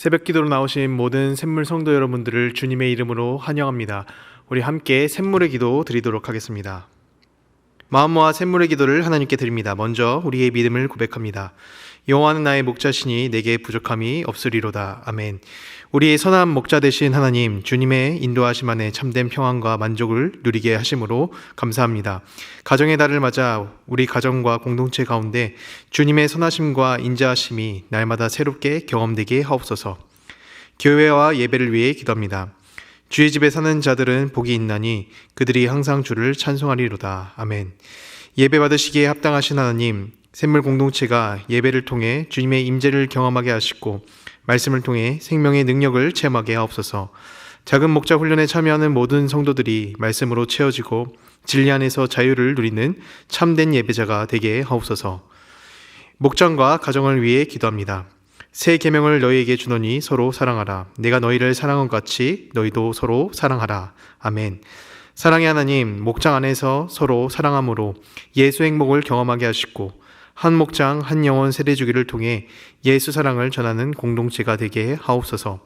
새벽 기도로 나오신 모든 샘물 성도 여러분들을 주님의 이름으로 환영합니다. 우리 함께 샘물의 기도 드리도록 하겠습니다. 마음 모아 샘물의 기도를 하나님께 드립니다. 먼저 우리의 믿음을 고백합니다. 여호와는 나의 목자시니 내게 부족함이 없으리로다. 아멘. 우리의 선한 목자 되신 하나님, 주님의 인도하심 안에 참된 평안과 만족을 누리게 하심으로 감사합니다. 가정의 달을 맞아 우리 가정과 공동체 가운데 주님의 선하심과 인자하심이 날마다 새롭게 경험되게 하옵소서. 교회와 예배를 위해 기도합니다. 주의 집에 사는 자들은 복이 있나니 그들이 항상 주를 찬송하리로다. 아멘. 예배 받으시기에 합당하신 하나님, 샘물 공동체가 예배를 통해 주님의 임재를 경험하게 하시고 말씀을 통해 생명의 능력을 체험하게 하옵소서. 작은 목자 훈련에 참여하는 모든 성도들이 말씀으로 채워지고 진리 안에서 자유를 누리는 참된 예배자가 되게 하옵소서. 목장과 가정을 위해 기도합니다. 새 계명을 너희에게 주노니 서로 사랑하라. 내가 너희를 사랑한 것 같이 너희도 서로 사랑하라. 아멘. 사랑의 하나님, 목장 안에서 서로 사랑함으로 예수 행복을 경험하게 하시고 한 목장 한 영혼 세대주기를 통해 예수 사랑을 전하는 공동체가 되게 하옵소서.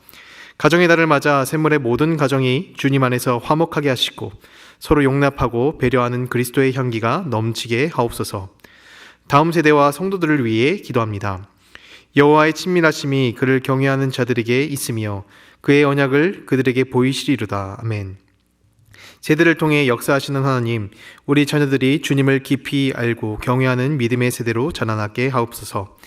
가정의 달을 맞아 샘물의 모든 가정이 주님 안에서 화목하게 하시고 서로 용납하고 배려하는 그리스도의 향기가 넘치게 하옵소서. 다음 세대와 성도들을 위해 기도합니다. 여호와의 친밀하심이 그를 경외하는 자들에게 있으며 그의 언약을 그들에게 보이시리로다. 아멘. 세대를 통해 역사하시는 하나님, 우리 자녀들이 주님을 깊이 알고 경외하는 믿음의 세대로 자라나게 하옵소서.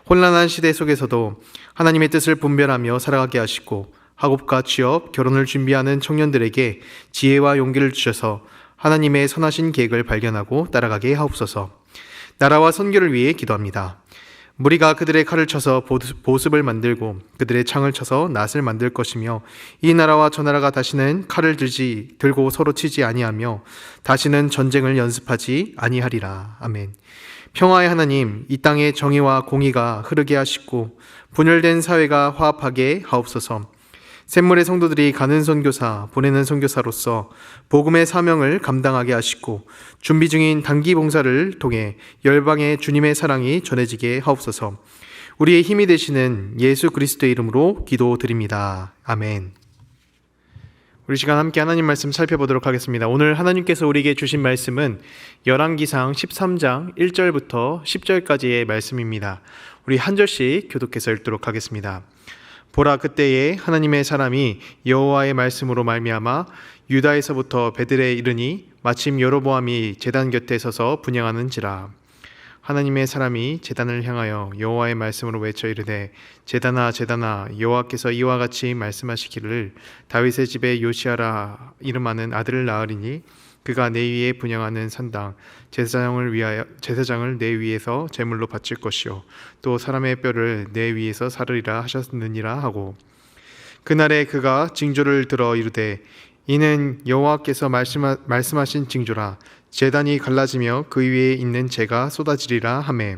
혼란한 시대 속에서도 하나님의 뜻을 분별하며 살아가게 하시고 학업과 취업, 결혼을 준비하는 청년들에게 지혜와 용기를 주셔서 하나님의 선하신 계획을 발견하고 따라가게 하옵소서. 나라와 선교를 위해 기도합니다. 무리가 그들의 칼을 쳐서 보습을 만들고 그들의 창을 쳐서 낫을 만들 것이며 이 나라와 저 나라가 다시는 칼을 들고 서로 치지 아니하며 다시는 전쟁을 연습하지 아니하리라. 아멘. 평화의 하나님, 이 땅에 정의와 공의가 흐르게 하시고 분열된 사회가 화합하게 하옵소서. 샘물의 성도들이 가는 선교사, 보내는 선교사로서 복음의 사명을 감당하게 하시고 준비 중인 단기 봉사를 통해 열방에 주님의 사랑이 전해지게 하옵소서. 우리의 힘이 되시는 예수 그리스도의 이름으로 기도드립니다. 아멘. 우리 시간 함께 하나님 말씀 살펴보도록 하겠습니다. 오늘 하나님께서 우리에게 주신 말씀은 열왕기상 13장 1절부터 10절까지의 말씀입니다. 우리 한 절씩 교독해서 읽도록 하겠습니다. 보라, 그때에 하나님의 사람이 여호와의 말씀으로 말미암아 유다에서부터 베들에 이르니 마침 여로보암이 제단 곁에 서서 분향하는지라. 하나님의 사람이 제단을 향하여 여호와의 말씀으로 외쳐 이르되 제단아 제단아, 여호와께서 이와 같이 말씀하시기를 다윗의 집에 요시아라 이름하는 아들을 낳으리니 그가 내 위에 분향하는 산당 제사장을 내 위에서 제물로 바칠 것이요 또 사람의 뼈를 내 위에서 사르리라 하셨느니라 하고, 그날에 그가 징조를 들어 이르되 이는 여호와께서 말씀하신 징조라. 제단이 갈라지며 그 위에 있는 재가 쏟아지리라 하매,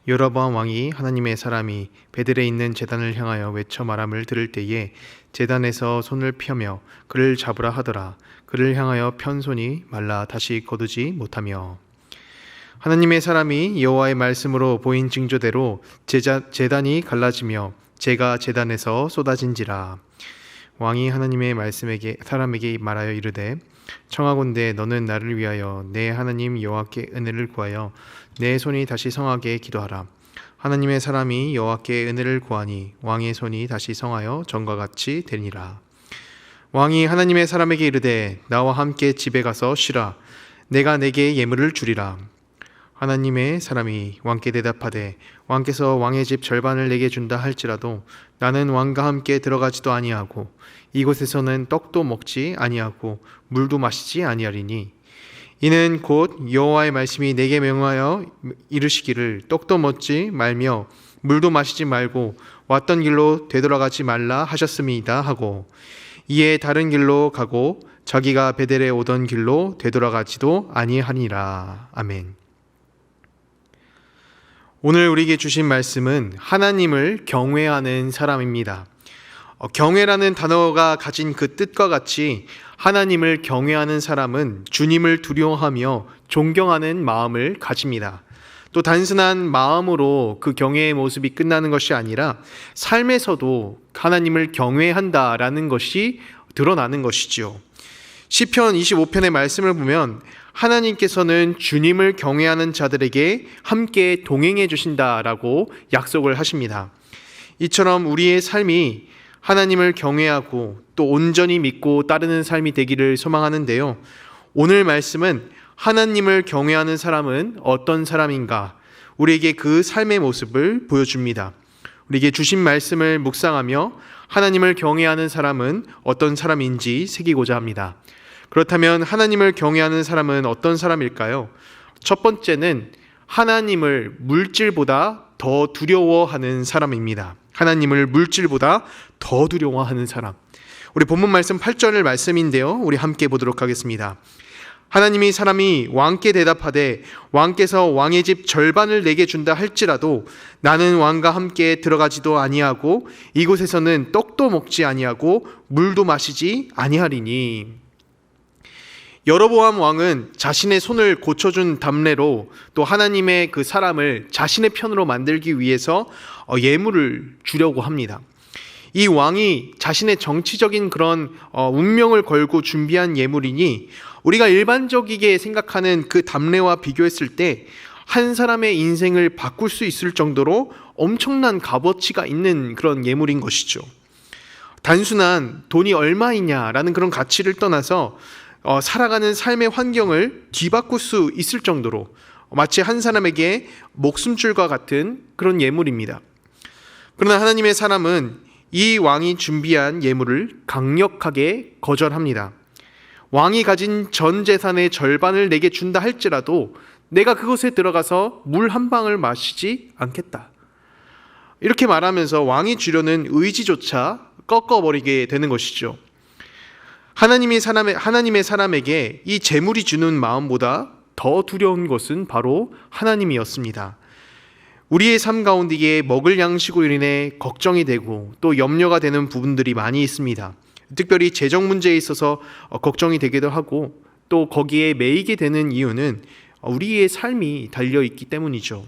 여로보암 왕이 하나님의 사람이 베들에 있는 제단을 향하여 외쳐 말함을 들을 때에 제단에서 손을 펴며 그를 잡으라 하더라. 그를 향하여 편 손이 말라 다시 거두지 못하며, 하나님의 사람이 여호와의 말씀으로 보인 징조대로 제단이 갈라지며 재가 제단에서 쏟아진지라. 왕이 하나님의 사람에게 말하여 이르되 청하건대 너는 나를 위하여 내 하나님 여호와께 은혜를 구하여 내 손이 다시 성하게 기도하라. 하나님의 사람이 여호와께 은혜를 구하니 왕의 손이 다시 성하여 전과 같이 되니라. 왕이 하나님의 사람에게 이르되 나와 함께 집에 가서 쉬라. 내가 내게 예물을 주리라. 하나님의 사람이 왕께 대답하되 왕께서 왕의 집 절반을 내게 준다 할지라도 나는 왕과 함께 들어가지도 아니하고 이곳에서는 떡도 먹지 아니하고 물도 마시지 아니하리니, 이는 곧 여호와의 말씀이 내게 명하여 이르시기를 떡도 먹지 말며 물도 마시지 말고 왔던 길로 되돌아가지 말라 하셨음이다 하고, 이에 다른 길로 가고 자기가 베델에 오던 길로 되돌아가지도 아니하니라. 아멘. 오늘 우리에게 주신 말씀은 하나님을 경외하는 사람입니다. 경외라는 단어가 가진 그 뜻과 같이 하나님을 경외하는 사람은 주님을 두려워하며 존경하는 마음을 가집니다. 또 단순한 마음으로 그 경외의 모습이 끝나는 것이 아니라 삶에서도 하나님을 경외한다라는 것이 드러나는 것이지요. 시편 25편의 말씀을 보면 하나님께서는 주님을 경외하는 자들에게 함께 동행해 주신다라고 약속을 하십니다. 이처럼 우리의 삶이 하나님을 경외하고 또 온전히 믿고 따르는 삶이 되기를 소망하는데요. 오늘 말씀은 하나님을 경외하는 사람은 어떤 사람인가? 우리에게 그 삶의 모습을 보여줍니다. 우리에게 주신 말씀을 묵상하며 하나님을 경외하는 사람은 어떤 사람인지 새기고자 합니다. 그렇다면 하나님을 경외하는 사람은 어떤 사람일까요? 첫 번째는 하나님을 물질보다 더 두려워하는 사람입니다. 하나님을 물질보다 더 두려워하는 사람. 우리 본문 말씀 8절 말씀인데요. 우리 함께 보도록 하겠습니다. 하나님이 사람이 왕께 대답하되 왕께서 왕의 집 절반을 내게 준다 할지라도 나는 왕과 함께 들어가지도 아니하고 이곳에서는 떡도 먹지 아니하고 물도 마시지 아니하리니. 여로보암 왕은 자신의 손을 고쳐준 담례로 또 하나님의 그 사람을 자신의 편으로 만들기 위해서 예물을 주려고 합니다. 이 왕이 자신의 정치적인 그런 운명을 걸고 준비한 예물이니 우리가 일반적이게 생각하는 그 담례와 비교했을 때 한 사람의 인생을 바꿀 수 있을 정도로 엄청난 값어치가 있는 그런 예물인 것이죠. 단순한 돈이 얼마이냐라는 그런 가치를 떠나서 살아가는 삶의 환경을 뒤바꿀 수 있을 정도로 마치 한 사람에게 목숨줄과 같은 그런 예물입니다. 그러나 하나님의 사람은 이 왕이 준비한 예물을 강력하게 거절합니다. 왕이 가진 전 재산의 절반을 내게 준다 할지라도 내가 그곳에 들어가서 물 한 방울 마시지 않겠다. 이렇게 말하면서 왕이 주려는 의지조차 꺾어버리게 되는 것이죠. 하나님의 사람에게 이 재물이 주는 마음보다 더 두려운 것은 바로 하나님이었습니다. 우리의 삶 가운데에 먹을 양식으로 인해 걱정이 되고 또 염려가 되는 부분들이 많이 있습니다. 특별히 재정 문제에 있어서 걱정이 되기도 하고 또 거기에 매이게 되는 이유는 우리의 삶이 달려있기 때문이죠.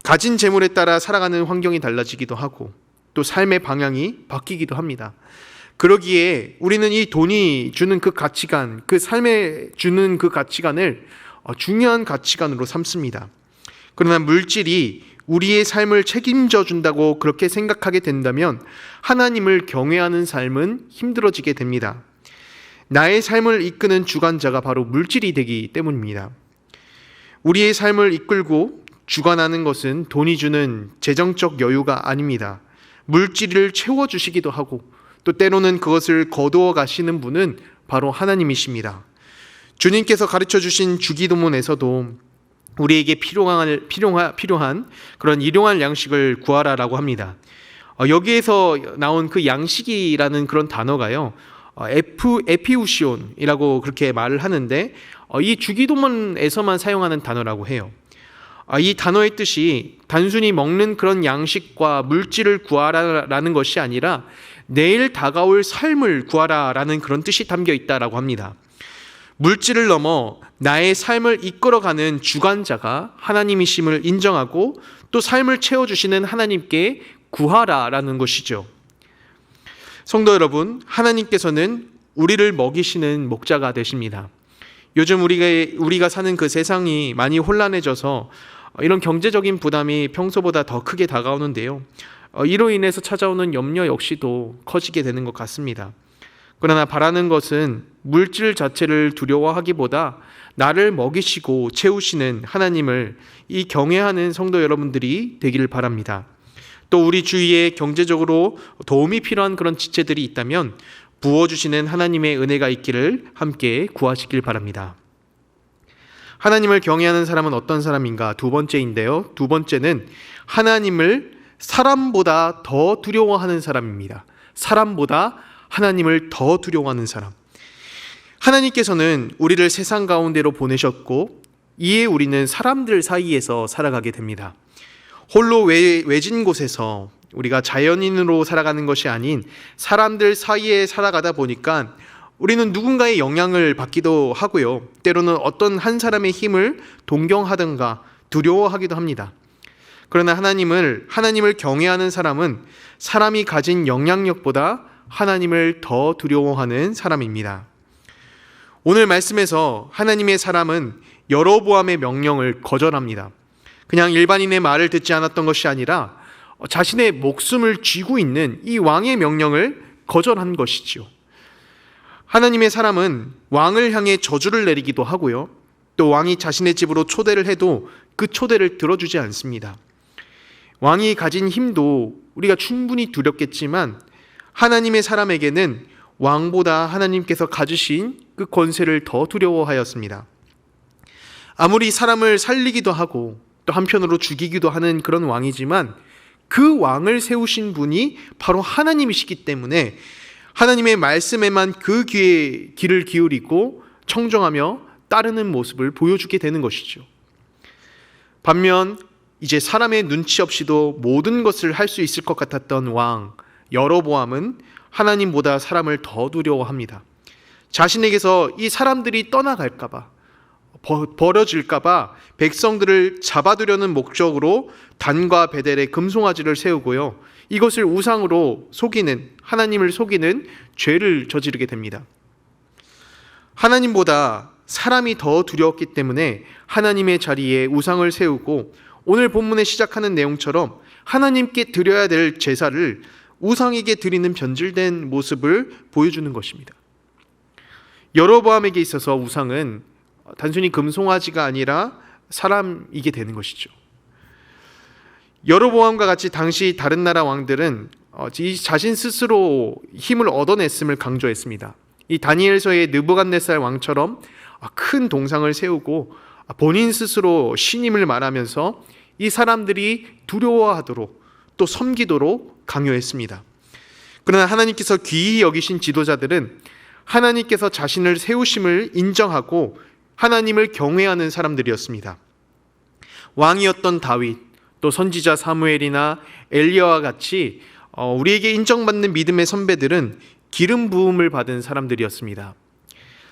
가진 재물에 따라 살아가는 환경이 달라지기도 하고 또 삶의 방향이 바뀌기도 합니다. 그러기에 우리는 이 돈이 주는 그 가치관, 그 삶에 주는 그 가치관을 중요한 가치관으로 삼습니다. 그러나 물질이 우리의 삶을 책임져 준다고 그렇게 생각하게 된다면 하나님을 경외하는 삶은 힘들어지게 됩니다. 나의 삶을 이끄는 주관자가 바로 물질이 되기 때문입니다. 우리의 삶을 이끌고 주관하는 것은 돈이 주는 재정적 여유가 아닙니다. 물질을 채워주시기도 하고 또 때로는 그것을 거두어 가시는 분은 바로 하나님이십니다. 주님께서 가르쳐 주신 주기도문에서도 우리에게 필요한 그런 일용할 양식을 구하라라고 합니다. 여기에서 나온 그 양식이라는 그런 단어가요, 에피우시온이라고 그렇게 말을 하는데 이 주기도문에서만 사용하는 단어라고 해요. 이 단어의 뜻이 단순히 먹는 그런 양식과 물질을 구하라라는 것이 아니라 내일 다가올 삶을 구하라라는 그런 뜻이 담겨 있다라고 합니다. 물질을 넘어 나의 삶을 이끌어가는 주관자가 하나님이심을 인정하고 또 삶을 채워주시는 하나님께 구하라라는 것이죠. 성도 여러분, 하나님께서는 우리를 먹이시는 목자가 되십니다. 요즘 우리가 사는 그 세상이 많이 혼란해져서 이런 경제적인 부담이 평소보다 더 크게 다가오는데요. 이로 인해서 찾아오는 염려 역시도 커지게 되는 것 같습니다. 그러나 바라는 것은 물질 자체를 두려워하기보다 나를 먹이시고 채우시는 하나님을 이 경외하는 성도 여러분들이 되기를 바랍니다. 또 우리 주위에 경제적으로 도움이 필요한 그런 지체들이 있다면 부어주시는 하나님의 은혜가 있기를 함께 구하시길 바랍니다. 하나님을 경외하는 사람은 어떤 사람인가? 두 번째인데요. 두 번째는 하나님을 사람보다 더 두려워하는 사람입니다. 사람보다 하나님을 더 두려워하는 사람. 하나님께서는 우리를 세상 가운데로 보내셨고 이에 우리는 사람들 사이에서 살아가게 됩니다. 홀로 외진 곳에서 우리가 자연인으로 살아가는 것이 아닌 사람들 사이에 살아가다 보니까 우리는 누군가의 영향을 받기도 하고요. 때로는 어떤 한 사람의 힘을 동경하든가 두려워하기도 합니다. 그러나 하나님을 경외하는 사람은 사람이 가진 영향력보다 하나님을 더 두려워하는 사람입니다. 오늘 말씀에서 하나님의 사람은 여로보암의 명령을 거절합니다. 그냥 일반인의 말을 듣지 않았던 것이 아니라 자신의 목숨을 쥐고 있는 이 왕의 명령을 거절한 것이지요. 하나님의 사람은 왕을 향해 저주를 내리기도 하고요. 또 왕이 자신의 집으로 초대를 해도 그 초대를 들어주지 않습니다. 왕이 가진 힘도 우리가 충분히 두렵겠지만 하나님의 사람에게는 왕보다 하나님께서 가지신 그 권세를 더 두려워하였습니다. 아무리 사람을 살리기도 하고 또 한편으로 죽이기도 하는 그런 왕이지만 그 왕을 세우신 분이 바로 하나님이시기 때문에 하나님의 말씀에만 그 귀를 기울이고 청정하며 따르는 모습을 보여주게 되는 것이죠. 반면 이제 사람의 눈치 없이도 모든 것을 할 수 있을 것 같았던 왕 여로보암은 하나님보다 사람을 더 두려워합니다. 자신에게서 이 사람들이 떠나갈까 봐, 버려질까 봐 백성들을 잡아두려는 목적으로 단과 베델의 금송아지를 세우고요. 이것을 우상으로 하나님을 속이는 죄를 저지르게 됩니다. 하나님보다 사람이 더 두려웠기 때문에 하나님의 자리에 우상을 세우고 오늘 본문에 시작하는 내용처럼 하나님께 드려야 될 제사를 우상에게 드리는 변질된 모습을 보여주는 것입니다. 여로보암에게 있어서 우상은 단순히 금송아지가 아니라 사람이게 되는 것이죠. 여로보암과 같이 당시 다른 나라 왕들은 자신 스스로 힘을 얻어냈음을 강조했습니다. 이 다니엘서의 느부갓네살 왕처럼 큰 동상을 세우고 본인 스스로 신임을 말하면서 이 사람들이 두려워하도록 또 섬기도록 강요했습니다. 그러나 하나님께서 귀히 여기신 지도자들은 하나님께서 자신을 세우심을 인정하고 하나님을 경외하는 사람들이었습니다. 왕이었던 다윗, 또 선지자 사무엘이나 엘리야와 같이 우리에게 인정받는 믿음의 선배들은 기름 부음을 받은 사람들이었습니다.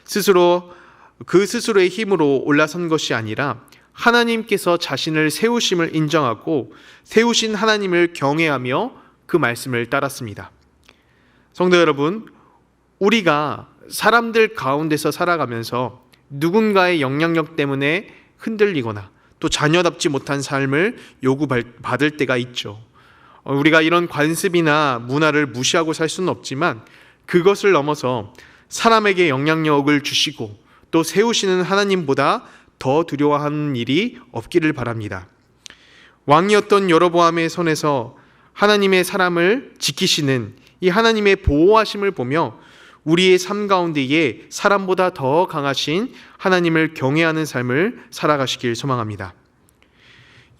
스스로의 힘으로 올라선 것이 아니라 하나님께서 자신을 세우심을 인정하고 세우신 하나님을 경외하며 그 말씀을 따랐습니다. 성도 여러분, 우리가 사람들 가운데서 살아가면서 누군가의 영향력 때문에 흔들리거나 또 자녀답지 못한 삶을 요구받을 때가 있죠. 우리가 이런 관습이나 문화를 무시하고 살 수는 없지만 그것을 넘어서 사람에게 영향력을 주시고 또 세우시는 하나님보다 더 두려워하는 일이 없기를 바랍니다. 왕이었던 여로보암의 손에서 하나님의 사람을 지키시는 이 하나님의 보호하심을 보며 우리의 삶 가운데에 사람보다 더 강하신 하나님을 경외하는 삶을 살아가시길 소망합니다.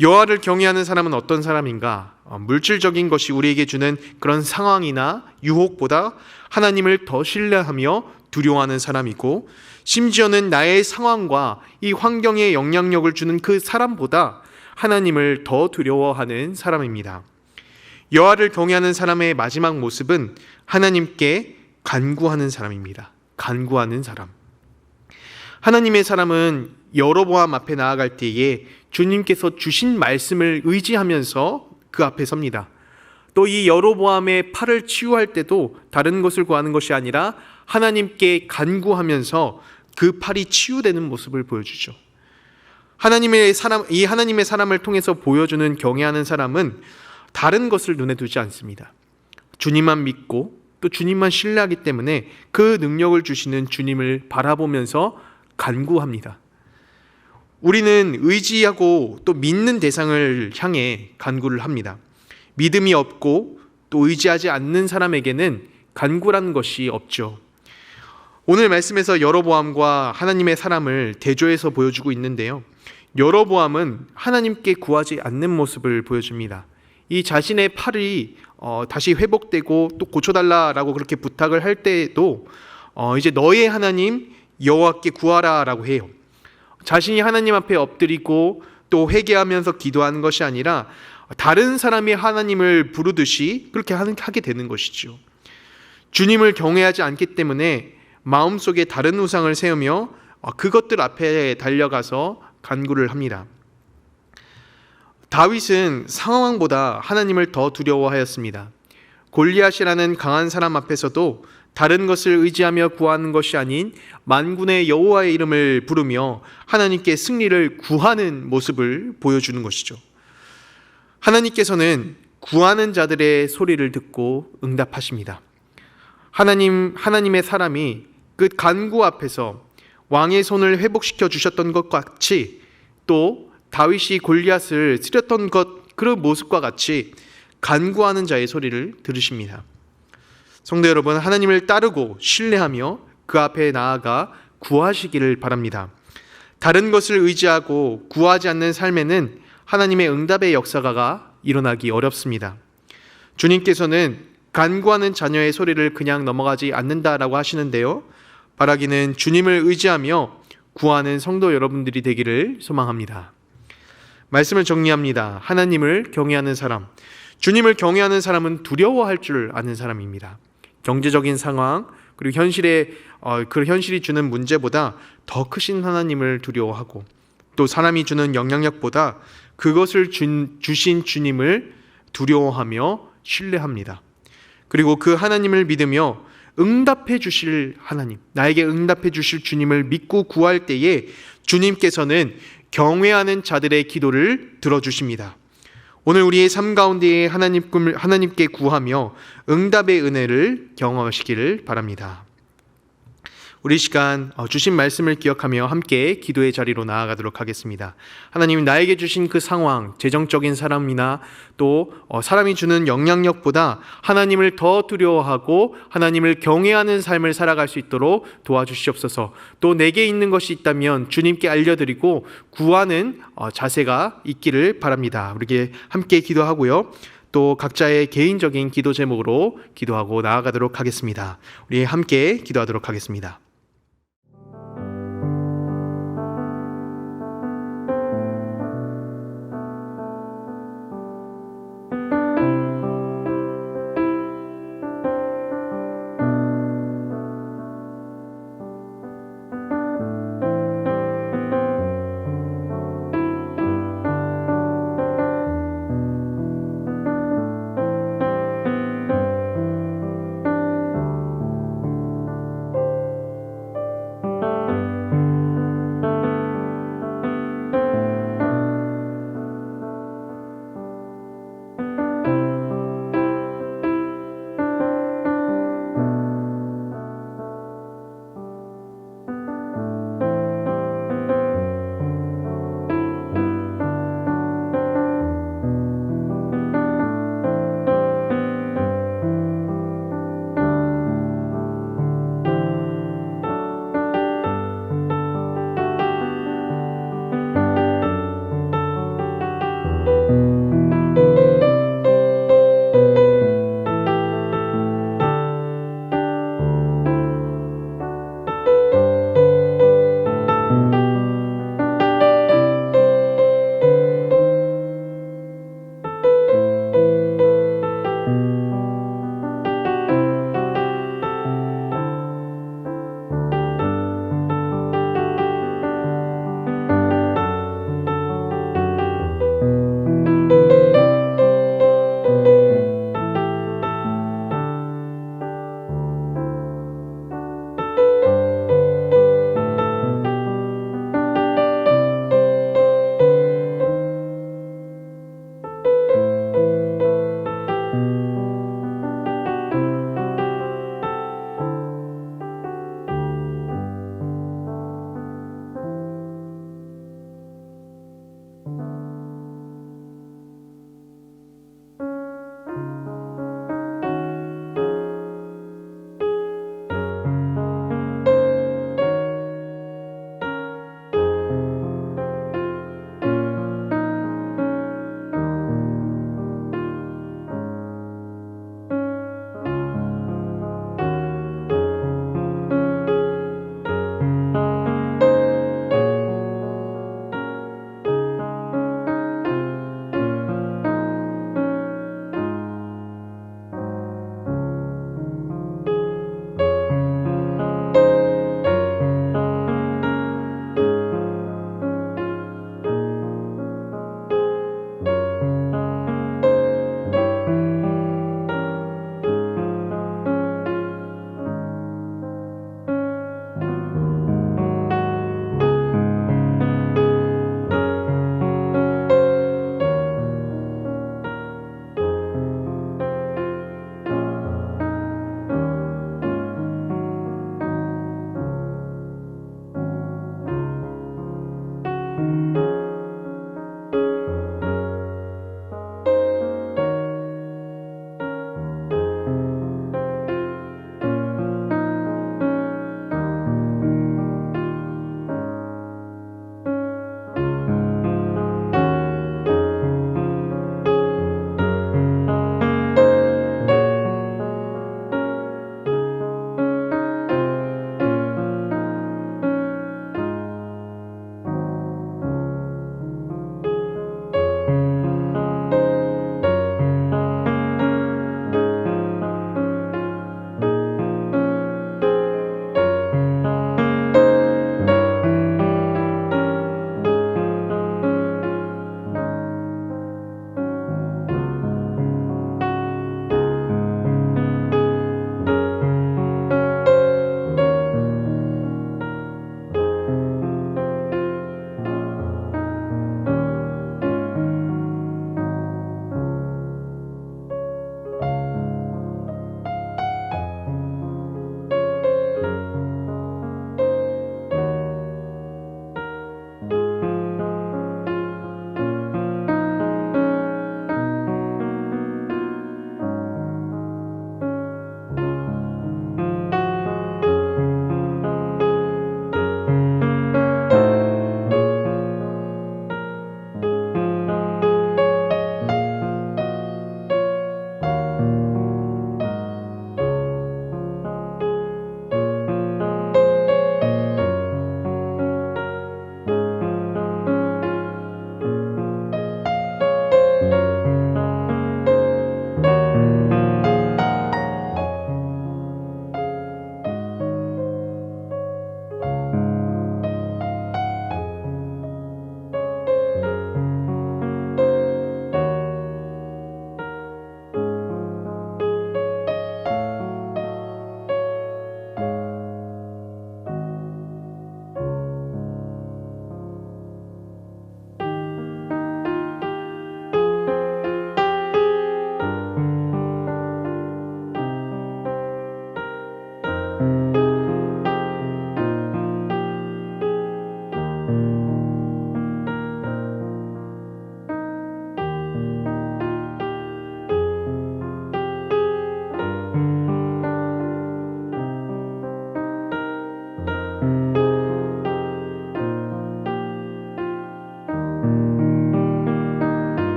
여호와를 경외하는 사람은 어떤 사람인가? 물질적인 것이 우리에게 주는 그런 상황이나 유혹보다 하나님을 더 신뢰하며 두려워하는 사람이고, 심지어는 나의 상황과 이 환경에 영향력을 주는 그 사람보다 하나님을 더 두려워하는 사람입니다. 여호와를 경외하는 사람의 마지막 모습은 하나님께 간구하는 사람입니다. 간구하는 사람. 하나님의 사람은 여로보암 앞에 나아갈 때에 주님께서 주신 말씀을 의지하면서 그 앞에 섭니다. 또 이 여로보암의 팔을 치유할 때도 다른 것을 구하는 것이 아니라 하나님께 간구하면서 그 팔이 치유되는 모습을 보여주죠. 이 하나님의 사람을 통해서 보여주는 경외하는 사람은 다른 것을 눈에 두지 않습니다. 주님만 믿고 또 주님만 신뢰하기 때문에 그 능력을 주시는 주님을 바라보면서 간구합니다. 우리는 의지하고 또 믿는 대상을 향해 간구를 합니다. 믿음이 없고 또 의지하지 않는 사람에게는 간구라는 것이 없죠. 오늘 말씀에서 여로보암과 하나님의 사람을 대조해서 보여주고 있는데요. 여로보암은 하나님께 구하지 않는 모습을 보여줍니다. 이 자신의 팔이 다시 회복되고 또 고쳐달라라고 그렇게 부탁을 할 때에도 이제 너의 하나님 여호와께 구하라라고 해요. 자신이 하나님 앞에 엎드리고 또 회개하면서 기도하는 것이 아니라 다른 사람이 하나님을 부르듯이 그렇게 하게 되는 것이죠. 주님을 경외하지 않기 때문에 마음속에 다른 우상을 세우며 그것들 앞에 달려가서 간구를 합니다. 다윗은 상황보다 하나님을 더 두려워하였습니다. 골리앗이라는 강한 사람 앞에서도 다른 것을 의지하며 구하는 것이 아닌 만군의 여호와의 이름을 부르며 하나님께 승리를 구하는 모습을 보여주는 것이죠. 하나님께서는 구하는 자들의 소리를 듣고 응답하십니다. 하나님의 사람이 그 간구 앞에서 왕의 손을 회복시켜 주셨던 것 같이, 또 다윗이 골리앗을 쓰렸던 그런 모습과 같이 간구하는 자의 소리를 들으십니다. 성도 여러분, 하나님을 따르고 신뢰하며 그 앞에 나아가 구하시기를 바랍니다. 다른 것을 의지하고 구하지 않는 삶에는 하나님의 응답의 역사가 일어나기 어렵습니다. 주님께서는 간구하는 자녀의 소리를 그냥 넘어가지 않는다라고 하시는데요, 바라기는 주님을 의지하며 구하는 성도 여러분들이 되기를 소망합니다. 말씀을 정리합니다. 하나님을 경외하는 사람, 주님을 경외하는 사람은 두려워할 줄 아는 사람입니다. 경제적인 상황, 그리고 그 현실이 주는 문제보다 더 크신 하나님을 두려워하고, 또 사람이 주는 영향력보다 그것을 주신 주님을 두려워하며 신뢰합니다. 그리고 그 하나님을 믿으며 응답해 주실 하나님, 나에게 응답해 주실 주님을 믿고 구할 때에 주님께서는 경외하는 자들의 기도를 들어주십니다. 오늘 우리의 삶 가운데에 하나님께 구하며 응답의 은혜를 경험하시기를 바랍니다. 우리 시간 주신 말씀을 기억하며 함께 기도의 자리로 나아가도록 하겠습니다. 하나님, 나에게 주신 그 상황, 재정적인 사람이나 또 사람이 주는 영향력보다 하나님을 더 두려워하고 하나님을 경외하는 삶을 살아갈 수 있도록 도와주시옵소서. 또 내게 있는 것이 있다면 주님께 알려드리고 구하는 자세가 있기를 바랍니다. 우리에게 함께 기도하고요, 또 각자의 개인적인 기도 제목으로 기도하고 나아가도록 하겠습니다. 우리 함께 기도하도록 하겠습니다.